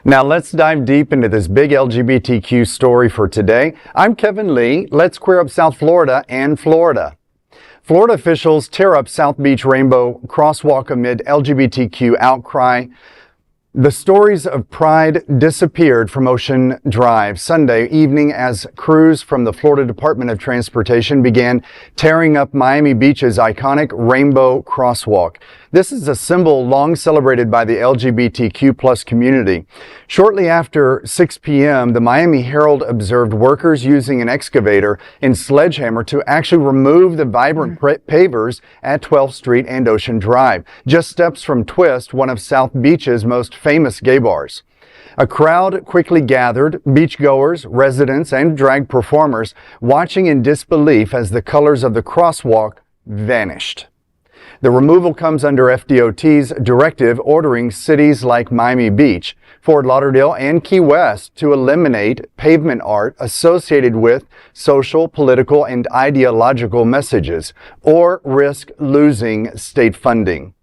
Now let's dive deep into this big LGBTQ story for today. I'm Kevin Lee. Let's queer up South Florida and Florida. Florida officials tear up South Beach Rainbow Crosswalk amid LGBTQ outcry. The stories of pride disappeared from Ocean Drive Sunday evening as crews from the Florida Department of Transportation began tearing up Miami Beach's iconic Rainbow Crosswalk. This is a symbol long celebrated by the LGBTQ plus community. Shortly after 6 p.m., the Miami Herald observed workers using an excavator and sledgehammer to actually remove the vibrant pavers at 12th Street and Ocean Drive, just steps from Twist, one of South Beach's most famous gay bars. A crowd quickly gathered, beachgoers, residents, and drag performers watching in disbelief as the colors of the crosswalk vanished. The removal comes under FDOT's directive ordering cities like Miami Beach, Fort Lauderdale, and Key West to eliminate pavement art associated with social, political, and ideological messages, or risk losing state funding.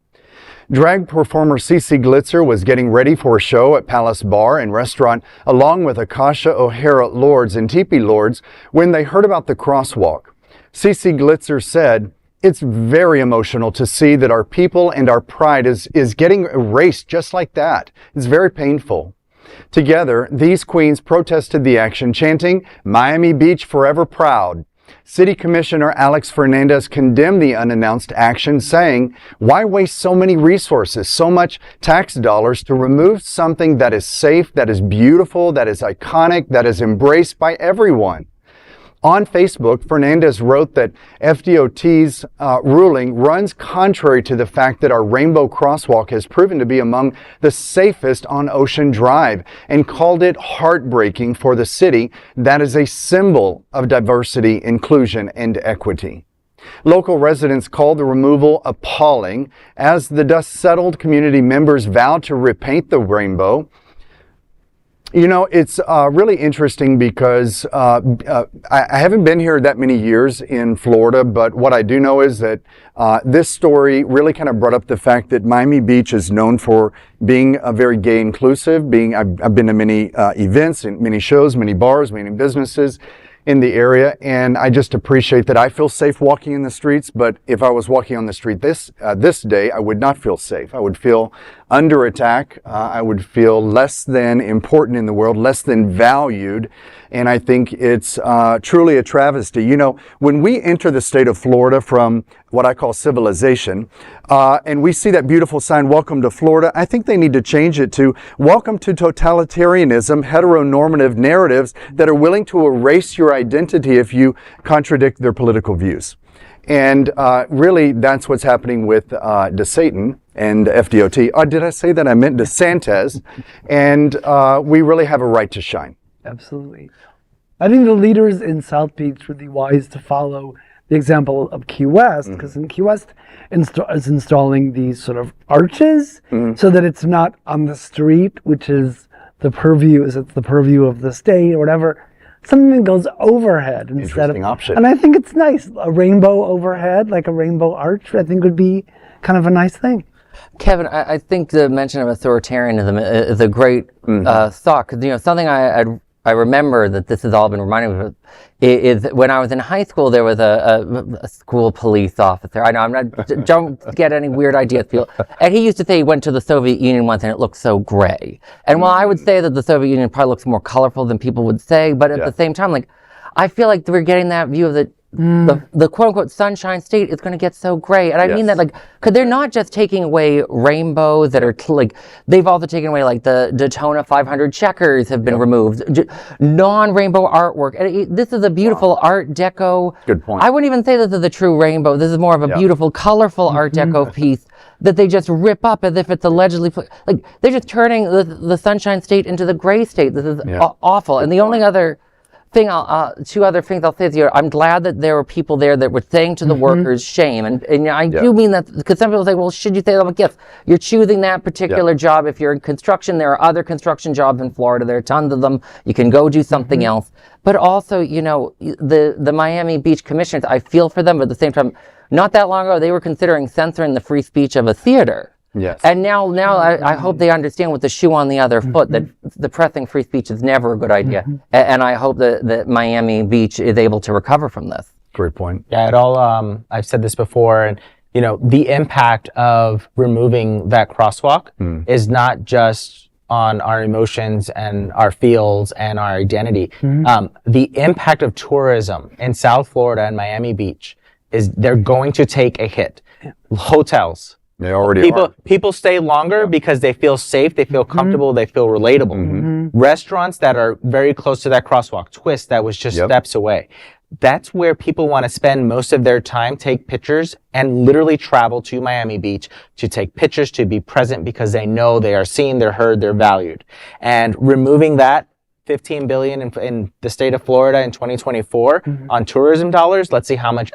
Drag performer CC Glitzer was getting ready for a show at Palace Bar and Restaurant along with Akasha O'Hara Lords and Teepee Lords when they heard about the crosswalk. CC Glitzer said, "It's very emotional to see that our people and our pride is getting erased just like that. It's very painful." Together, these queens protested the action, chanting, "Miami Beach forever proud." City Commissioner Alex Fernandez condemned the unannounced action, saying, "Why waste so many resources, so much tax dollars to remove something that is safe, that is beautiful, that is iconic, that is embraced by everyone?" On Facebook, Fernandez wrote that FDOT's ruling runs contrary to the fact that our Rainbow Crosswalk has proven to be among the safest on Ocean Drive and called it heartbreaking for the city that is a symbol of diversity, inclusion, and equity. Local residents called the removal appalling. As the dust settled, community members vowed to repaint the rainbow. You know, it's really interesting because I haven't been here that many years in Florida, but what I do know is that this story really kind of brought up the fact that Miami Beach is known for being very gay inclusive. I've been to many events, and many shows, many bars, many businesses in the area, and I just appreciate that I feel safe walking in the streets. But if I was walking on the street this day, I would not feel safe. I would feel under attack. I would feel less than important in the world, less than valued. And I think it's truly a travesty. You know, when we enter the state of Florida from what I call civilization, and we see that beautiful sign, "Welcome to Florida," I think they need to change it to "Welcome to totalitarianism, heteronormative narratives that are willing to erase your identity if you contradict their political views." And really, that's what's happening with DeSatan and FDOT. Did I say that? I meant DeSantis. And we really have a right to shine. Absolutely. I think the leaders in South Beach would be wise to follow the example of Key West, because in Key West is installing these sort of arches so that it's not on the street, which is the purview of the state or whatever. Something that goes overhead instead of option. And I think it's nice. A rainbow overhead, like a rainbow arch, I think would be kind of a nice thing. Kevin, I think the mention of authoritarianism is a great thought. Because, you know, something I remember that this has all been reminding me of is when I was in high school, there was a school police officer. I know, don't get any weird ideas, people. And he used to say he went to the Soviet Union once and it looked so gray. And while I would say that the Soviet Union probably looks more colorful than people would say, but at the same time, like, I feel like we're getting that view of the quote-unquote sunshine state is going to get so gray. And I mean that, like, because they're not just taking away rainbows that are, like, they've also taken away, like, the Daytona 500 checkers have been removed. Non-rainbow artwork. And this is a beautiful Art Deco. Good point. I wouldn't even say this is a true rainbow. This is more of a beautiful, colorful Art Deco piece that they just rip up as if it's allegedly, like, they're just turning the sunshine state into the gray state. This is awful. And the only other thing, two other things I'll say is, I'm glad that there were people there that were saying to the workers, shame. And I do mean that, because some people say, well, should you say that? Like, yes, you're choosing that particular job. If you're in construction, there are other construction jobs in Florida. There are tons of them. You can go do something else. But also, you know, the Miami Beach commissioners, I feel for them, but at the same time, not that long ago, they were considering censoring the free speech of a theater. Yes. And now I hope they understand with the shoe on the other foot that suppressing free speech is never a good idea. And I hope that Miami Beach is able to recover from this. Great point. Yeah, I've said this before, and the impact of removing that crosswalk is not just on our emotions and our feels and our identity. The impact of tourism in South Florida and Miami Beach is they're going to take a hit. Hotels. They already are. People stay longer because they feel safe, they feel comfortable, they feel relatable. Restaurants that are very close to that crosswalk, Twist, that was just steps away. That's where people want to spend most of their time, take pictures, and literally travel to Miami Beach to take pictures, to be present because they know they are seen, they're heard, they're valued. And removing that $15 billion in the state of Florida in 2024 on tourism dollars, let's see how much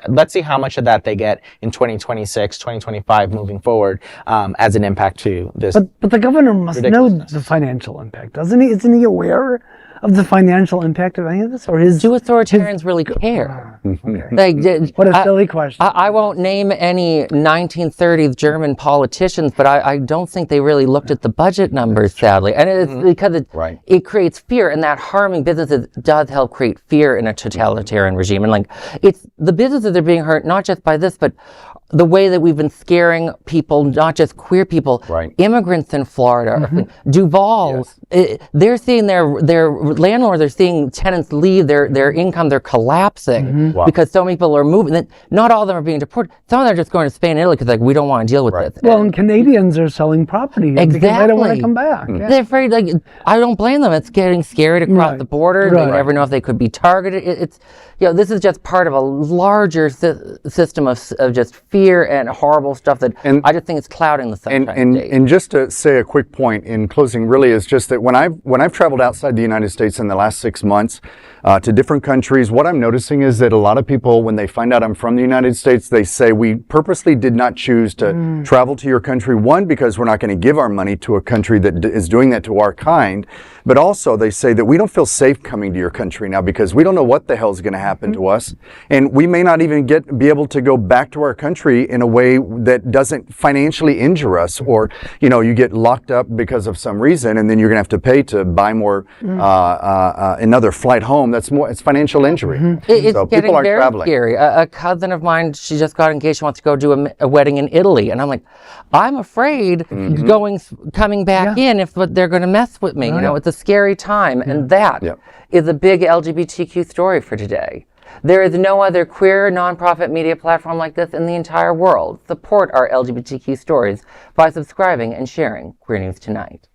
of that they get in 2026, 2025 moving forward as an impact to this. But the governor must know the financial impact, doesn't he? Isn't he aware of the financial impact of any of this, or do authoritarians really care? What a silly question. I won't name any 1930s German politicians, but I don't think they really looked at the budget numbers, sadly, and it's because it creates fear, and that harming businesses does help create fear in a totalitarian regime, and it's the businesses that are being hurt not just by this, but the way that we've been scaring people, not just queer people, immigrants in Florida, Duval, they're seeing their landlords, they're seeing tenants leave, their income, they're collapsing because so many people are moving. Not all of them are being deported. Some of them are just going to Spain and Italy because we don't want to deal with this. Well, and Canadians are selling property because they don't want to come back. They're afraid, I don't blame them. It's getting scary to cross the border. You never know if they could be targeted. It's this is just part of a larger system of just fear and horrible stuff that I just think it's clouding the Sunshine State. And just to say a quick point in closing, really is just that when I've traveled outside the United States in the last 6 months to different countries, what I'm noticing is that a lot of people, when they find out I'm from the United States, they say we purposely did not choose to travel to your country. One, because we're not going to give our money to a country that is doing that to our kind, but also they say that we don't feel safe coming to your country now because we don't know what the hell is going to happen to us, and we may not even be able to go back to our country in a way that doesn't financially injure us, or you get locked up because of some reason, and then you're going to have to pay to buy more another flight home. It's financial injury. It's so getting people aren't very traveling. scary. A cousin of mine, she just got engaged. She wants to go do a wedding in Italy, and I'm like, I'm afraid coming back in if they're going to mess with me. It's a scary time, and that is a big LGBTQ story for today. There is no other queer nonprofit media platform like this in the entire world. Support our LGBTQ stories by subscribing and sharing Queer News Tonight.